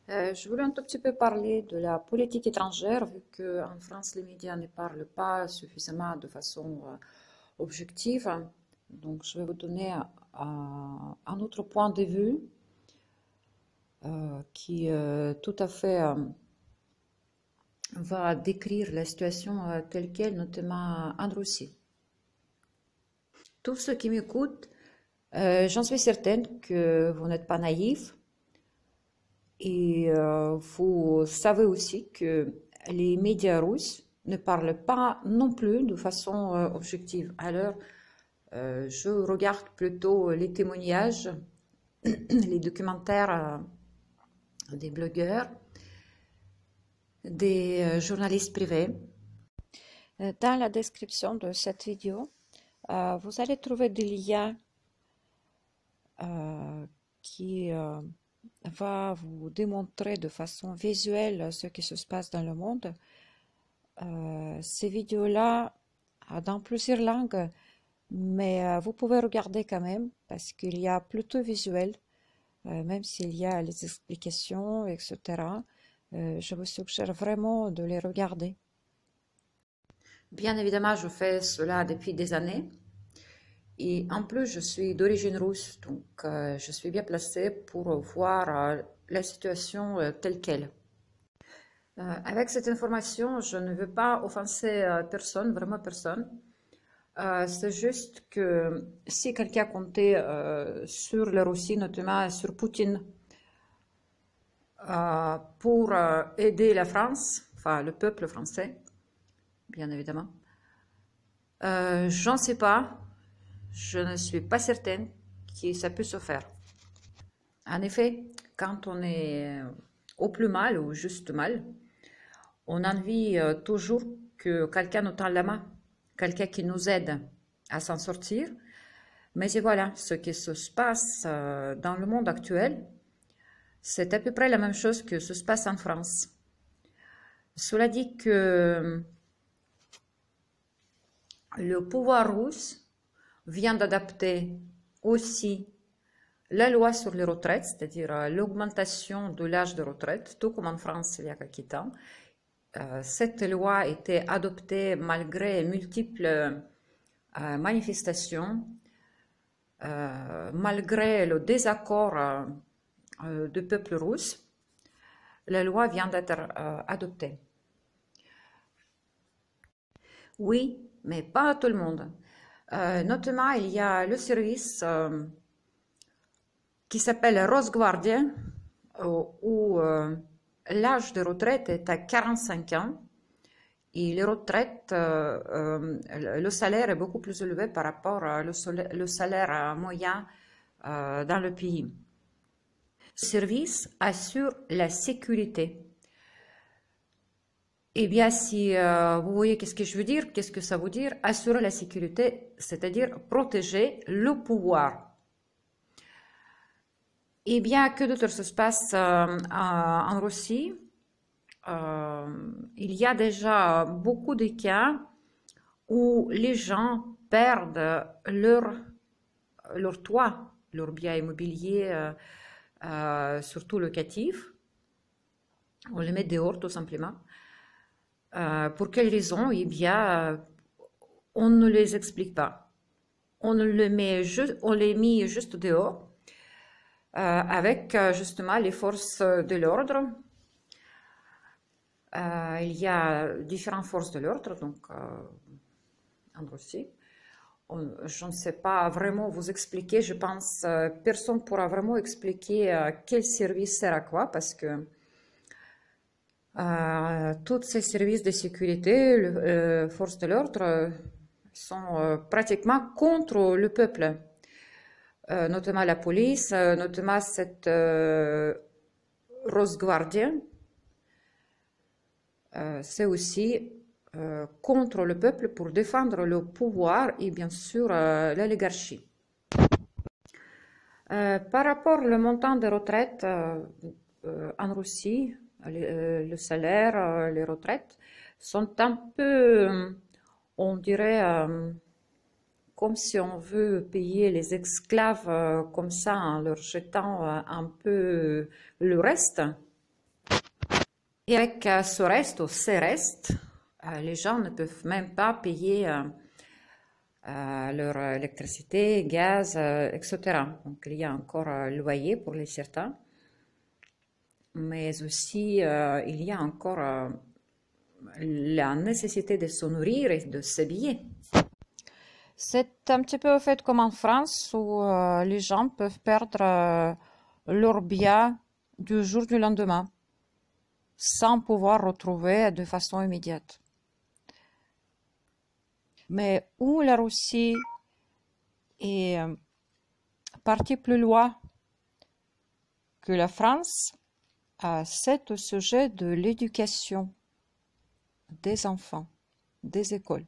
Je voulais un tout petit peu parler de la politique étrangère, vu qu'en France, les médias ne parlent pas suffisamment de façon objective. Donc, je vais vous donner un autre point de vue qui tout à fait va décrire la situation telle qu'elle, notamment en Russie. Tous ceux qui m'écoutent, j'en suis certaine que vous n'êtes pas naïfs. Et vous savez aussi que les médias russes ne parlent pas non plus de façon objective. Alors, je regarde plutôt les témoignages, les documentaires des blogueurs, des journalistes privés. Dans la description de cette vidéo, vous allez trouver des liens qui va vous démontrer de façon visuelle ce qui se passe dans le monde. Ces vidéos-là, dans plusieurs langues, mais vous pouvez regarder quand même parce qu'il y a plutôt visuel, même s'il y a les explications, etc. Je vous suggère vraiment de les regarder. Bien évidemment, je fais cela depuis des années. Et en plus, je suis d'origine russe, donc je suis bien placée pour voir la situation telle qu'elle. Avec cette information, je ne veux pas offenser personne, vraiment personne. C'est juste que si quelqu'un comptait sur la Russie, notamment sur Poutine, pour aider la France, enfin le peuple français, bien évidemment, j'en sais pas. Je ne suis pas certaine que ça peut se faire. En effet, quand on est au plus mal ou juste mal, on a envie toujours que quelqu'un nous tende la main, quelqu'un qui nous aide à s'en sortir. Mais et voilà, ce qui se passe dans le monde actuel, c'est à peu près la même chose que ce se passe en France. Cela dit que le pouvoir russe vient d'adapter aussi la loi sur les retraites, c'est-à-dire l'augmentation de l'âge de retraite, tout comme en France il y a quelques temps. Cette loi a été adoptée malgré multiples manifestations, malgré le désaccord du peuple russe. La loi vient d'être adoptée. Oui, mais pas à tout le monde. Notamment, il y a le service qui s'appelle Rosguardia, où l'âge de retraite est à 45 ans et les retraites, le salaire est beaucoup plus élevé par rapport au salaire moyen dans le pays. Ce service assure la sécurité. Eh bien, si vous voyez qu'est-ce que je veux dire, qu'est-ce que ça veut dire, assurer la sécurité, c'est-à-dire protéger le pouvoir. Eh bien, que d'autre se passe en Russie? Il y a déjà beaucoup de cas où les gens perdent leur toit, leur bien immobilier, surtout locatif. On les met dehors tout simplement. Pour quelles raisons? Eh bien, on ne les explique pas. On les met juste dehors avec justement les forces de l'ordre. Il y a différentes forces de l'ordre, donc en Russie. Je ne sais pas vraiment vous expliquer, je pense personne ne pourra vraiment expliquer quel service sert à quoi, parce que tous ces services de sécurité, forces de l'ordre, sont pratiquement contre le peuple, notamment la police, notamment cette Rosguardia. C'est aussi contre le peuple pour défendre le pouvoir et bien sûr l'oligarchie. Par rapport au montant des retraites en Russie, le salaire, les retraites sont un peu, on dirait, comme si on veut payer les esclaves comme ça en leur jetant un peu le reste. Et avec ce reste ou ces restes, les gens ne peuvent même pas payer leur électricité, gaz, etc. Donc il y a encore loyer pour les certains, mais aussi il y a encore la nécessité de se nourrir et de s'habiller. C'est un petit peu au fait comme en France où les gens peuvent perdre leur bien du jour du lendemain sans pouvoir retrouver de façon immédiate. Mais où la Russie est partie plus loin que la France, c'est au sujet de l'éducation des enfants, des écoles.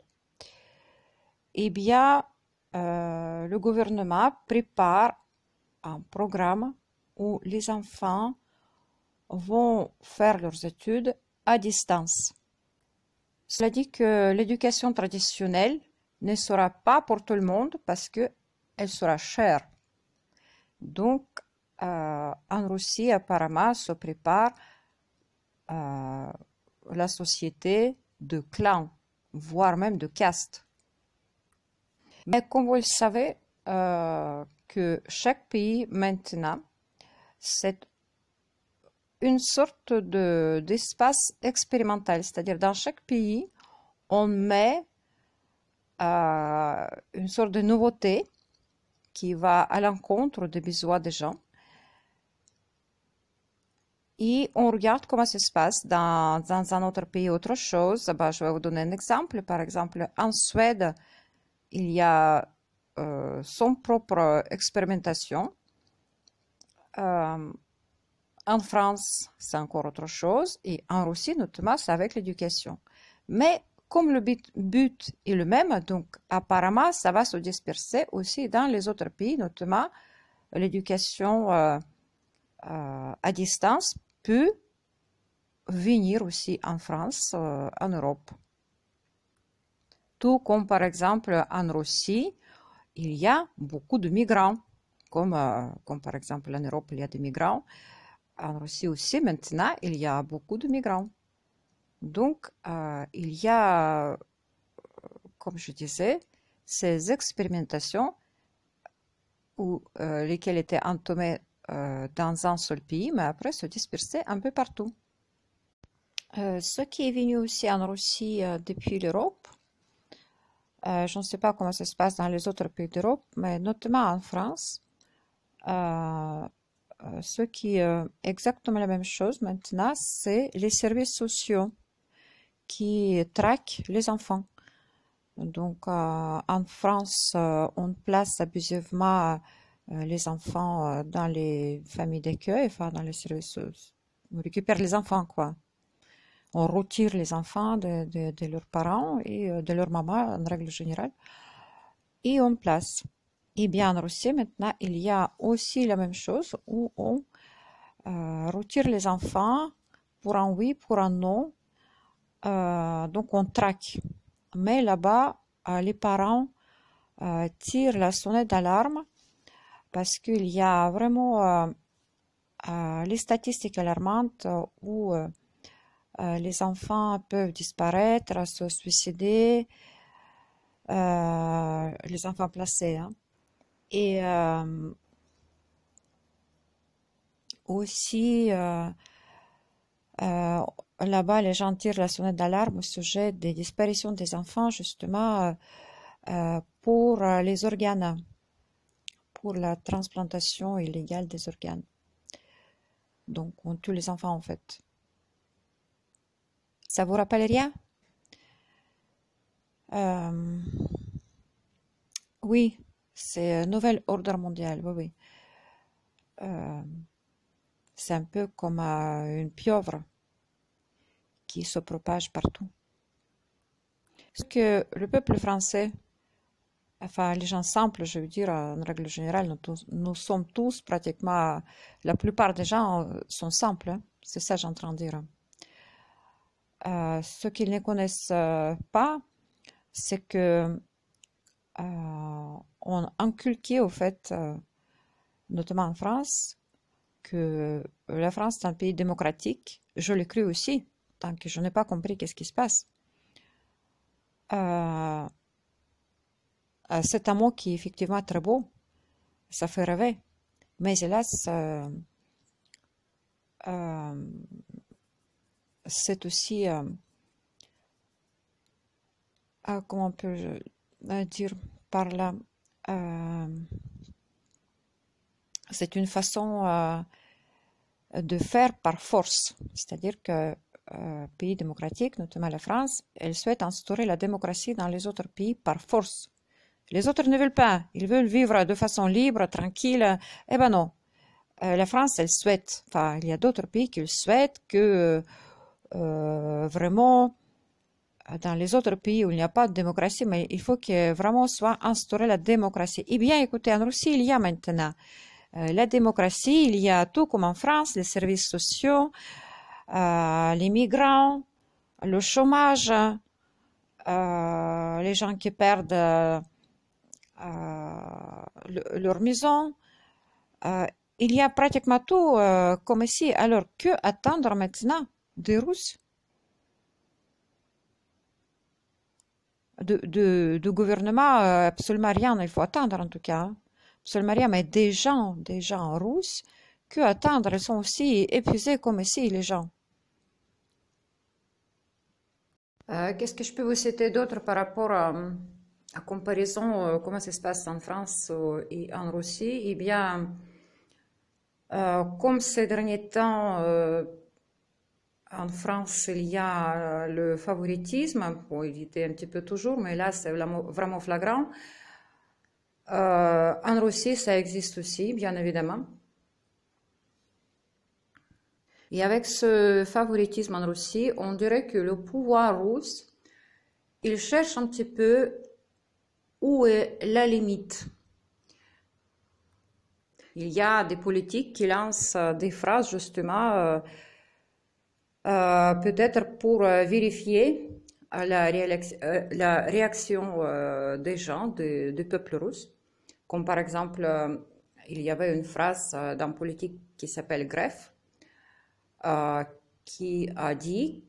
Eh bien, le gouvernement prépare un programme où les enfants vont faire leurs études à distance. Cela dit que l'éducation traditionnelle ne sera pas pour tout le monde parce qu'elle sera chère. Donc, en Russie, apparemment, se prépare la société de clans, voire même de castes. Mais comme vous le savez, que chaque pays maintenant, c'est une sorte d'espace expérimental. C'est-à-dire dans chaque pays, on met une sorte de nouveauté qui va à l'encontre des besoins des gens. Et on regarde comment ça se passe dans un autre pays, autre chose. Je vais vous donner un exemple. Par exemple, en Suède, il y a son propre expérimentation. En France, c'est encore autre chose. Et en Russie, notamment, c'est avec l'éducation. Mais comme le but est le même, donc apparemment, ça va se disperser aussi dans les autres pays, notamment l'éducation à distance peut venir aussi en France, en Europe. Tout comme par exemple en Russie, il y a beaucoup de migrants, comme par exemple en Europe, il y a des migrants. En Russie aussi, maintenant, il y a beaucoup de migrants. Donc, il y a, comme je disais, ces expérimentations lesquelles étaient entamées dans un seul pays, mais après se dispersaient un peu partout. Ce qui est venu aussi en Russie depuis l'Europe, je ne sais pas comment ça se passe dans les autres pays d'Europe, mais notamment en France, ce qui est exactement la même chose maintenant, c'est les services sociaux qui traquent les enfants. Donc, en France, on place abusivement les enfants dans les familles d'accueil, enfin dans les services, on récupère les enfants, quoi. On retire les enfants de leurs parents et de leur maman en règle générale et on place. Et bien en Russie maintenant, il y a aussi la même chose où on retire les enfants pour un oui, pour un non. Donc on traque. Mais là-bas, les parents tirent la sonnette d'alarme parce qu'il y a vraiment les statistiques alarmantes où les enfants peuvent disparaître, se suicider, les enfants placés. Hein. Et aussi, là-bas, les gens tirent la sonnette d'alarme au sujet des disparitions des enfants, justement, pour les organes, pour la transplantation illégale des organes. Donc, on tue les enfants, en fait. Ça vous rappelle rien? Oui, c'est nouvel ordre mondial, oui, oui. C'est un peu comme une pieuvre qui se propage partout. Ce que le peuple français, enfin les gens simples, je veux dire, en règle générale, nous sommes tous pratiquement, la plupart des gens sont simples, hein, c'est ça que j'ai en train de dire. Ce qu'ils ne connaissent pas, c'est que on a inculqué au fait, notamment en France, que la France est un pays démocratique. Je l'ai cru aussi, Donc, je n'ai pas compris qu'est-ce qui se passe. C'est un mot qui est effectivement très beau. Ça fait rêver. Mais hélas, c'est aussi, comment on peut dire par là, c'est une façon de faire par force. C'est-à-dire que pays démocratiques, notamment la France, elle souhaite instaurer la démocratie dans les autres pays par force. Les autres ne veulent pas. Ils veulent vivre de façon libre, tranquille. Eh ben non. La France, elle souhaite, enfin, il y a d'autres pays qui le souhaitent que vraiment, dans les autres pays où il n'y a pas de démocratie, mais il faut que vraiment soit instaurée la démocratie. Eh bien, écoutez, en Russie, il y a maintenant la démocratie, il y a tout comme en France, les services sociaux, les migrants, le chômage, les gens qui perdent leur maison. Il y a pratiquement tout comme ici. Alors, que attendre maintenant des Russes? Du gouvernement, absolument rien, il faut attendre en tout cas. Hein. Absolument rien, mais des gens russes, que attendre? Ils sont aussi épuisés comme ici, les gens. Qu'est-ce que je peux vous citer d'autre par rapport à comparaison, comment ça se passe en France et en Russie? Eh bien, comme ces derniers temps, en France, il y a le favoritisme. Bon, il était un petit peu toujours, mais là, c'est vraiment flagrant. En Russie, ça existe aussi, bien évidemment. Et avec ce favoritisme en Russie, on dirait que le pouvoir russe, il cherche un petit peu où est la limite. Il y a des politiques qui lancent des phrases justement, peut-être pour vérifier la réaction des gens, du peuple russe. Comme par exemple, il y avait une phrase d'un politique qui s'appelle Greff, qui a dit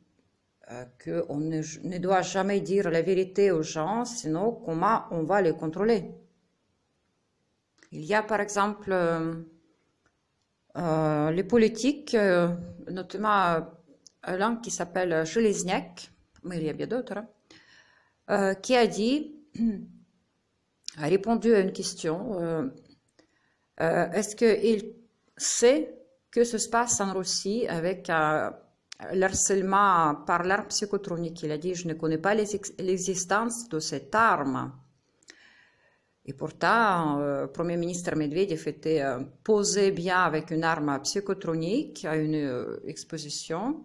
qu'on ne doit jamais dire la vérité aux gens, sinon comment on va les contrôler. Il y a par exemple les politiques, notamment l'un qui s'appelle Zhelezniak, mais il y a bien d'autres, qui a dit, a répondu à une question, est-ce qu'il sait que se passe en Russie avec l'harcèlement par l'arme psychotronique? Il a dit, je ne connais pas l'existence de cette arme. Et pourtant, le Premier ministre Medvedev était posé bien avec une arme psychotronique à une exposition.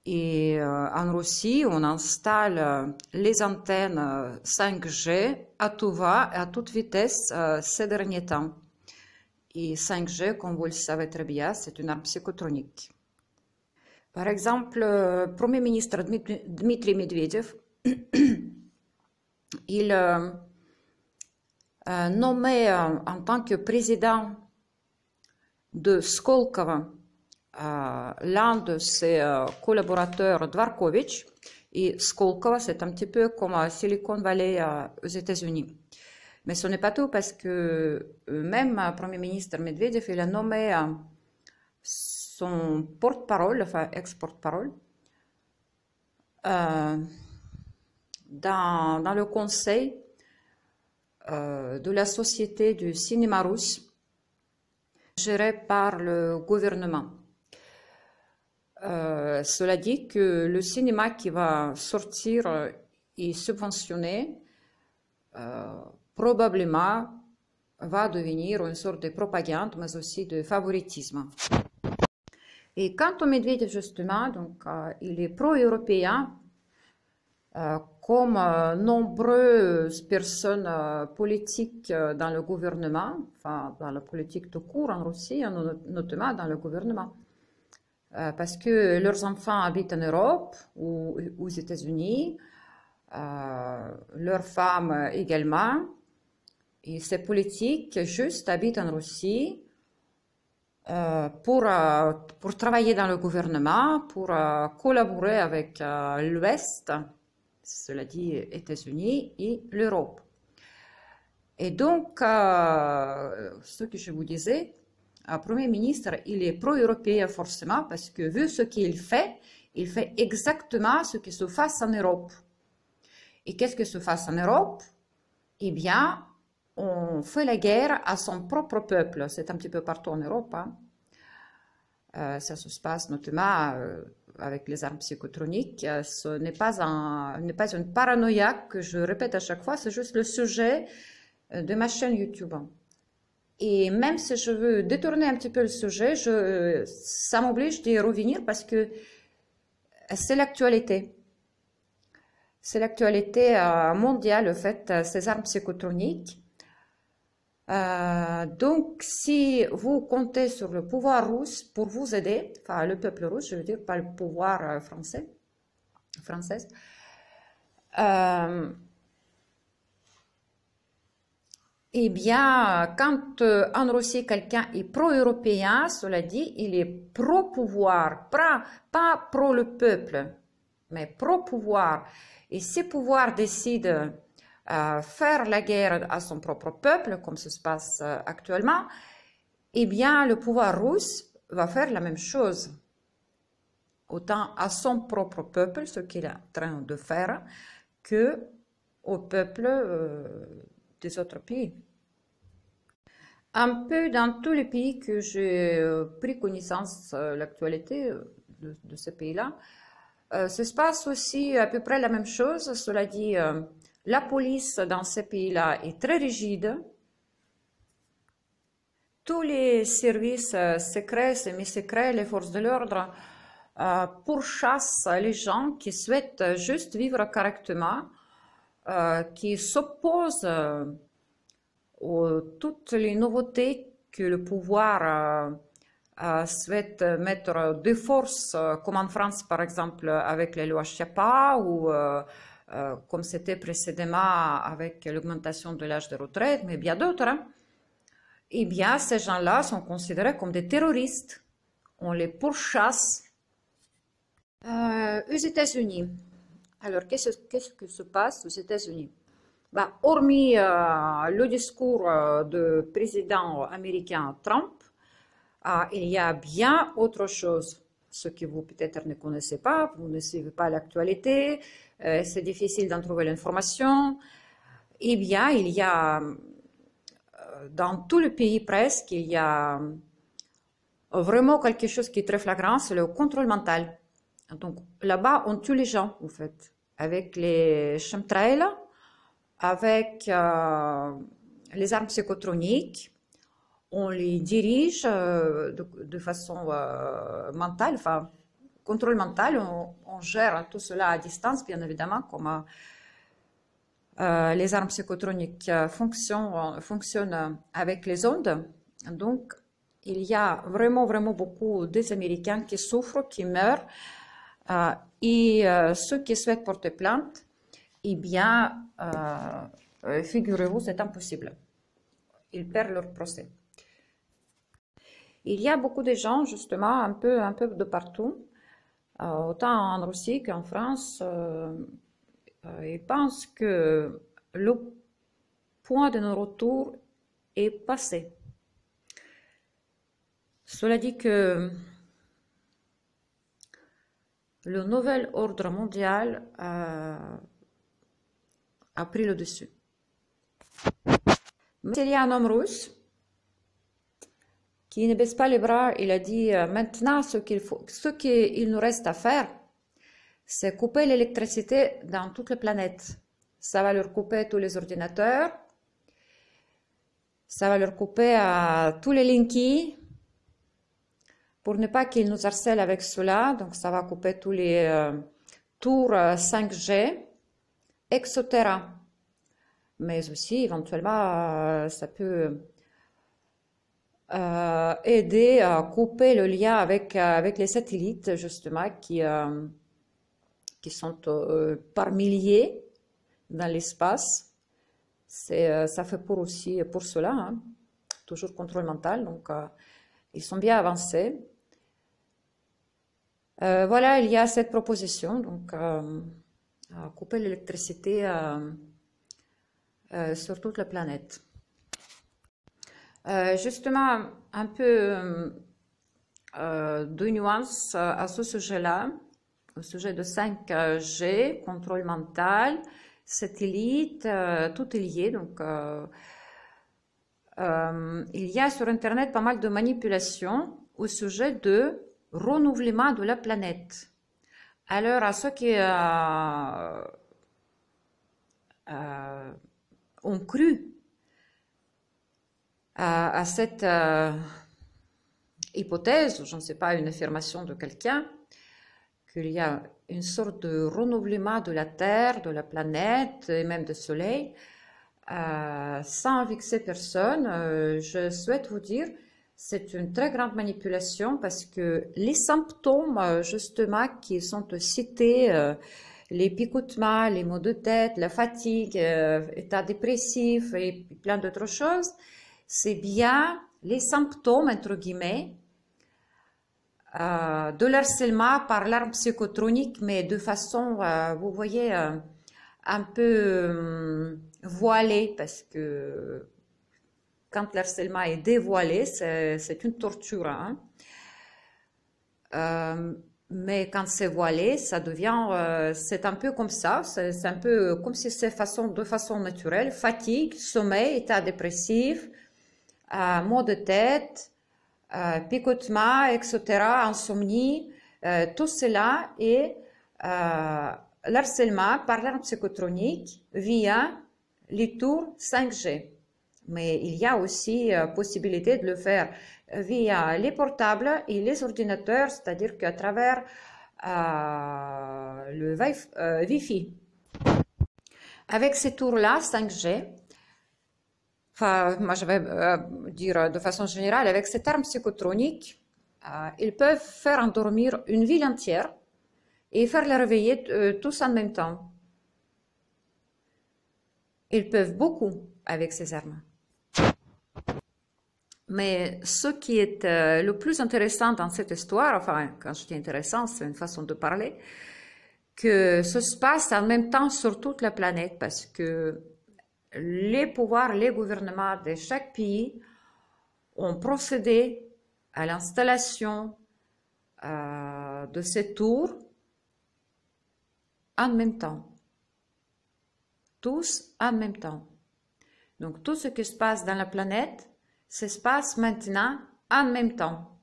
Et en Russie, on installe les antennes 5G à tout va, à toute vitesse ces derniers temps. Et 5G, comme vous le savez très bien, c'est une arme psychotronique. Par exemple, le Premier ministre Dmitry Medvedev, il nommé en tant que président de Skolkovo l'un de ses collaborateurs, Dvorkovich. Et Skolkovo, c'est un petit peu comme Silicon Valley aux États-Unis. Mais ce n'est pas tout, parce que même le Premier ministre Medvedev, il a nommé son porte-parole, enfin ex-porte-parole, dans le conseil de la Société du cinéma russe, gérée par le gouvernement. Cela dit que le cinéma qui va sortir et subventionné probablement va devenir une sorte de propagande, mais aussi de favoritisme. Et quant au Medvedev, justement, donc, il est pro-européen, comme nombreuses personnes politiques dans le gouvernement, enfin dans la politique tout court en Russie, notamment dans le gouvernement. Parce que leurs enfants habitent en Europe ou aux États-Unis, leurs femmes également, et ces politiques juste habitent en Russie pour travailler dans le gouvernement, pour collaborer avec l'Ouest, cela dit États-Unis et l'Europe. Et donc, ce que je vous disais, un Premier ministre, il est pro-européen forcément parce que vu ce qu'il fait, il fait exactement ce qui se fait en Europe. Et qu'est-ce que se fait en Europe? Eh bien, on fait la guerre à son propre peuple. C'est un petit peu partout en Europe. Hein. Ça se passe notamment avec les armes psychotroniques. Ce n'est pas une paranoïa que je répète à chaque fois, c'est juste le sujet de ma chaîne YouTube. Et même si je veux détourner un petit peu le sujet, ça m'oblige d'y revenir parce que c'est l'actualité. C'est l'actualité mondiale, en fait, ces armes psychotroniques. Donc, si vous comptez sur le pouvoir russe pour vous aider, enfin le peuple russe, je veux dire, pas le pouvoir français, eh bien, quand en Russie quelqu'un est pro-européen, cela dit, il est pro-pouvoir, pas pro le peuple, mais pro-pouvoir. Et si le pouvoir décide faire la guerre à son propre peuple, comme ça se passe actuellement, eh bien, le pouvoir russe va faire la même chose. Autant à son propre peuple, ce qu'il est en train de faire, que au peuple des autres pays. Un peu dans tous les pays que j'ai pris connaissance de l'actualité de ces pays-là, ça se passe aussi à peu près la même chose. Cela dit, la police dans ces pays-là est très rigide. Tous les services secrets, semi-secrets, les forces de l'ordre pourchassent les gens qui souhaitent juste vivre correctement, qui s'opposent à toutes les nouveautés que le pouvoir souhaite mettre de force, comme en France par exemple avec les lois Chiappa ou comme c'était précédemment avec l'augmentation de l'âge de retraite, mais bien d'autres. Hein. Eh bien, ces gens-là sont considérés comme des terroristes. On les pourchasse. Aux États-Unis. Alors, qu'est-ce que se passe aux États-Unis? Bah, hormis le discours du président américain Trump, il y a bien autre chose. Ce que vous peut-être ne connaissez pas, vous ne suivez pas l'actualité, c'est difficile d'en trouver l'information. Eh bien, il y a, dans tout le pays presque, il y a vraiment quelque chose qui est très flagrant, c'est le contrôle mental. Donc là-bas, on tue les gens, en fait, avec les chemtrails, avec les armes psychotroniques. On les dirige de façon mentale, enfin, contrôle mental. On gère tout cela à distance, bien évidemment, comme les armes psychotroniques fonctionnent avec les ondes. Donc, il y a vraiment, vraiment beaucoup des Américains qui souffrent, qui meurent. Et ceux qui souhaitent porter plainte, eh bien, figurez-vous, c'est impossible. Ils perdent leur procès. Il y a beaucoup de gens, justement, un peu de partout, autant en Russie qu'en France, ils pensent que le point de non-retour est passé. Cela dit que le nouvel ordre mondial a pris le dessus. Mais il y a un homme russe qui ne baisse pas les bras. Il a dit maintenant ce qu'il nous reste à faire, c'est couper l'électricité dans toute la planète. Ça va leur couper tous les ordinateurs, ça va leur couper tous les linkies, pour ne pas qu'ils nous harcèlent avec cela. Donc ça va couper tous les tours 5G, etc. Mais aussi, éventuellement, ça peut aider à couper le lien avec les satellites, justement, qui sont par milliers dans l'espace. Ça fait pour cela, hein. Toujours contrôle mental. Donc, ils sont bien avancés. Voilà, il y a cette proposition, donc couper l'électricité sur toute la planète. Justement, un peu de nuances à ce sujet-là, au sujet de 5G, contrôle mental, satellite, tout est lié. Donc, il y a sur Internet pas mal de manipulations au sujet de renouvellement de la planète. Alors, à ceux qui ont cru à cette hypothèse, je ne sais pas, une affirmation de quelqu'un, qu'il y a une sorte de renouvellement de la Terre, de la planète et même du Soleil, sans vexer personne, je souhaite vous dire, c'est une très grande manipulation parce que les symptômes, justement, qui sont cités, les picotements, les maux de tête, la fatigue, état dépressif et plein d'autres choses, c'est bien les symptômes, entre guillemets, de l'harcèlement par l'arme psychotronique, mais de façon, vous voyez, un peu voilée, parce que quand l'harcèlement est dévoilé, c'est une torture. Hein. Mais quand c'est voilé, ça devient, c'est un peu comme ça, c'est un peu comme si c'est de façon naturelle, fatigue, sommeil, état dépressif, maux de tête, picotement, etc., insomnie, tout cela est l'harcèlement par l'arme psychotronique via les tours 5G. Mais il y a aussi possibilité de le faire via les portables et les ordinateurs, c'est-à-dire qu'à travers le Wi-Fi. Avec ces tours-là, 5G, enfin, moi je vais dire de façon générale, avec cette arme psychotronique, ils peuvent faire endormir une ville entière et faire la réveiller tous en même temps. Ils peuvent beaucoup avec ces armes. Mais ce qui est le plus intéressant dans cette histoire, enfin, quand je dis intéressant, c'est une façon de parler, que ça se passe en même temps sur toute la planète, parce que les pouvoirs, les gouvernements de chaque pays ont procédé à l'installation de ces tours en même temps. Tous en même temps. Donc tout ce qui se passe dans la planète se passe maintenant en même temps.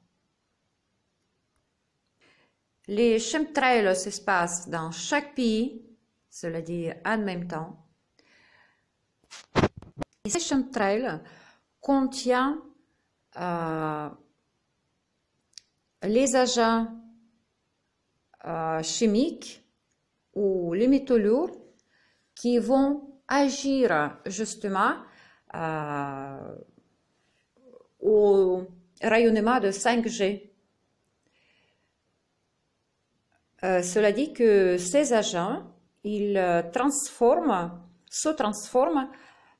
Les chemtrails se passent dans chaque pays, cela dit en même temps. Et ces chemtrails contiennent les agents chimiques ou les métaux lourds qui vont agir justement au rayonnement de 5G. Cela dit que ces agents, ils se transforment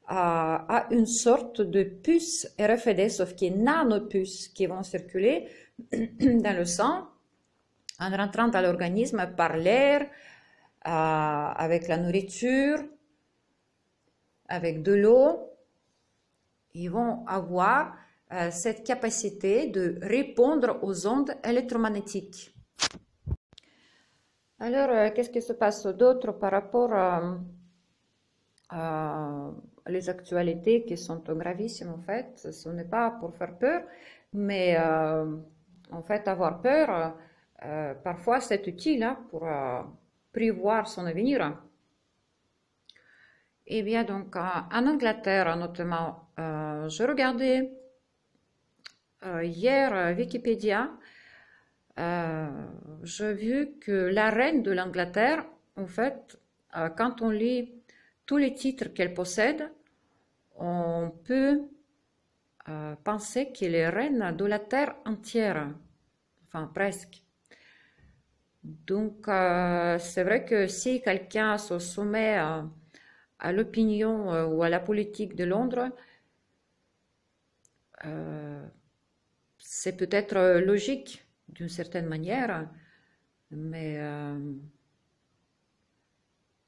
à une sorte de puce RFID, sauf qu'il y a nanopuces qui vont circuler dans le sang en rentrant dans l'organisme par l'air, avec la nourriture, avec de l'eau. Ils vont avoir cette capacité de répondre aux ondes électromagnétiques. Alors, qu'est-ce qui se passe d'autre par rapport à les actualités qui sont gravissimes en fait? Ce n'est pas pour faire peur, mais en fait, avoir peur, parfois c'est utile hein, pour prévoir son avenir. Eh bien, donc, en Angleterre, notamment, je regardais hier Wikipédia, j'ai vu que la reine de l'Angleterre, en fait, quand on lit tous les titres qu'elle possède, on peut penser qu'elle est reine de la terre entière, enfin presque. Donc, c'est vrai que si quelqu'un se soumet à l'opinion ou à la politique de Londres, c'est peut-être logique d'une certaine manière, mais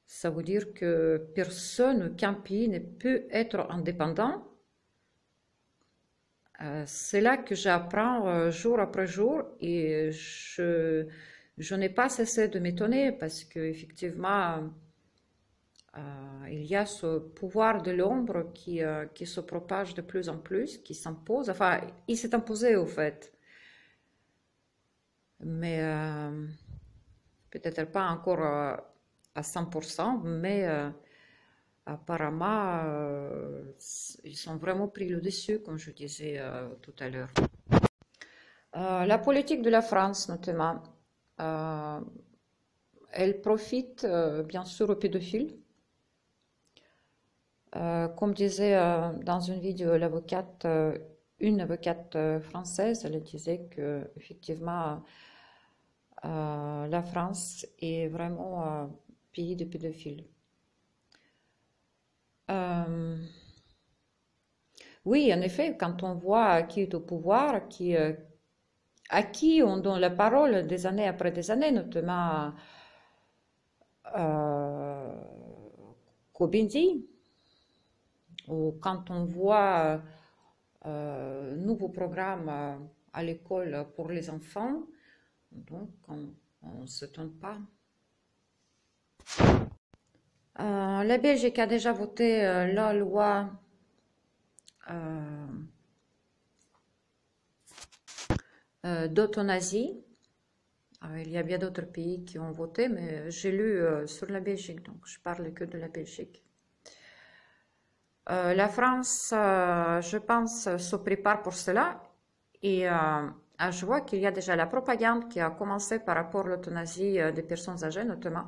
ça veut dire que personne, aucun pays ne peut être indépendant. C'est là que j'apprends jour après jour et je n'ai pas cessé de m'étonner parce qu'effectivement, il y a ce pouvoir de l'ombre qui se propage de plus en plus, qui s'impose. Enfin, il s'est imposé au fait, mais peut-être pas encore à 100%, mais apparemment, ils sont vraiment pris le dessus, comme je disais tout à l'heure. La politique de la France, notamment, elle profite bien sûr aux pédophiles. Comme disait dans une vidéo l'avocate, une avocate française, elle disait que effectivement la France est vraiment un pays de pédophiles. Oui, en effet, quand on voit qui est au pouvoir, à qui on donne la parole des années après des années, notamment Kobindi, ou quand on voit nouveaux programmes à l'école pour les enfants, donc on ne s'étonne pas. La Belgique a déjà voté la loi d'euthanasie. Il y a bien d'autres pays qui ont voté, mais j'ai lu sur la Belgique, donc je parle que de la Belgique. La France, je pense, se prépare pour cela et je vois qu'il y a déjà la propagande qui a commencé par rapport à l'euthanasie des personnes âgées, notamment.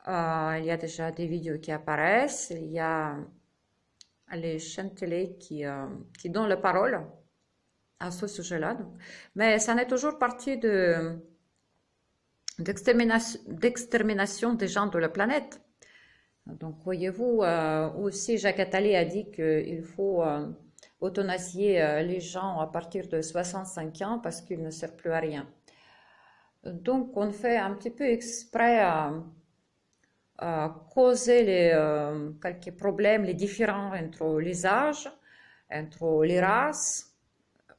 Il y a déjà des vidéos qui apparaissent, il y a les chaînes télé qui donnent la parole à ce sujet-là. Mais ça n'est toujours partie d'extermination des gens de la planète. Donc, voyez-vous, aussi Jacques Attali a dit qu'il faut euthanasier les gens à partir de 65 ans parce qu'ils ne servent plus à rien. Donc, on fait un petit peu exprès à causer quelques problèmes, les différends entre les âges, entre les races.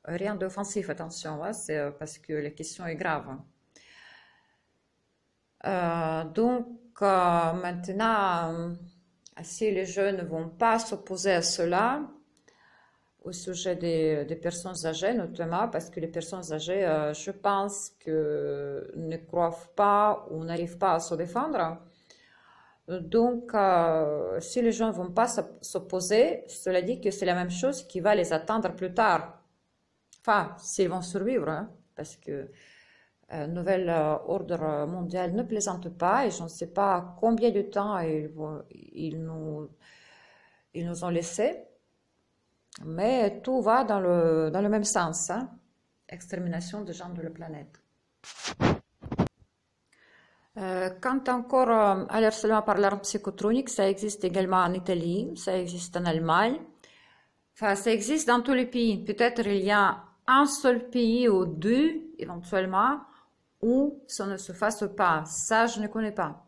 Rien d'offensif, attention, hein, c'est parce que la question est grave. Donc, maintenant, si les jeunes ne vont pas s'opposer à cela, au sujet des personnes âgées notamment, parce que les personnes âgées, je pense que ne croient pas ou n'arrivent pas à se défendre. Donc, si les gens ne vont pas s'opposer, cela dit que c'est la même chose qui va les attendre plus tard. Enfin, s'ils vont survivre, hein, parce que nouvel ordre mondial ne plaisante pas et je ne sais pas combien de temps ils nous ont laissé, mais tout va dans le même sens, hein, extermination des gens de la planète. Quant encore à l'harcèlement par l'arme psychotronique, ça existe également en Italie, ça existe en Allemagne, enfin ça existe dans tous les pays. Peut-être il y a un seul pays ou deux éventuellement où ça ne se fasse pas. Ça, je ne connais pas.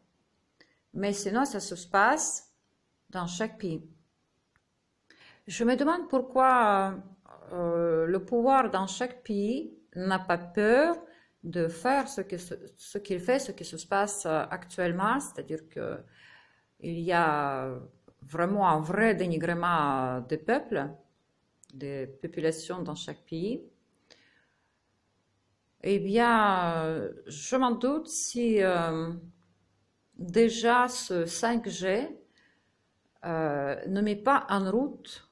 Mais sinon, ça se passe dans chaque pays. Je me demande pourquoi le pouvoir dans chaque pays n'a pas peur de faire ce qu'il fait, ce qui se passe actuellement, c'est-à-dire qu'il y a vraiment un vrai dénigrement des peuples, des populations dans chaque pays. Eh bien, je m'en doute si déjà ce 5G ne met pas en route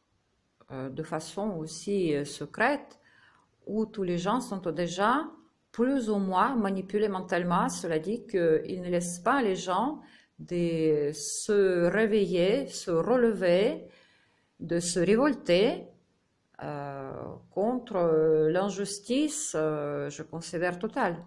de façon aussi secrète, où tous les gens sont déjà plus ou moins manipulés mentalement. Cela dit qu'il ne laisse pas les gens de se réveiller, se relever, de se révolter contre l'injustice, je considère totale.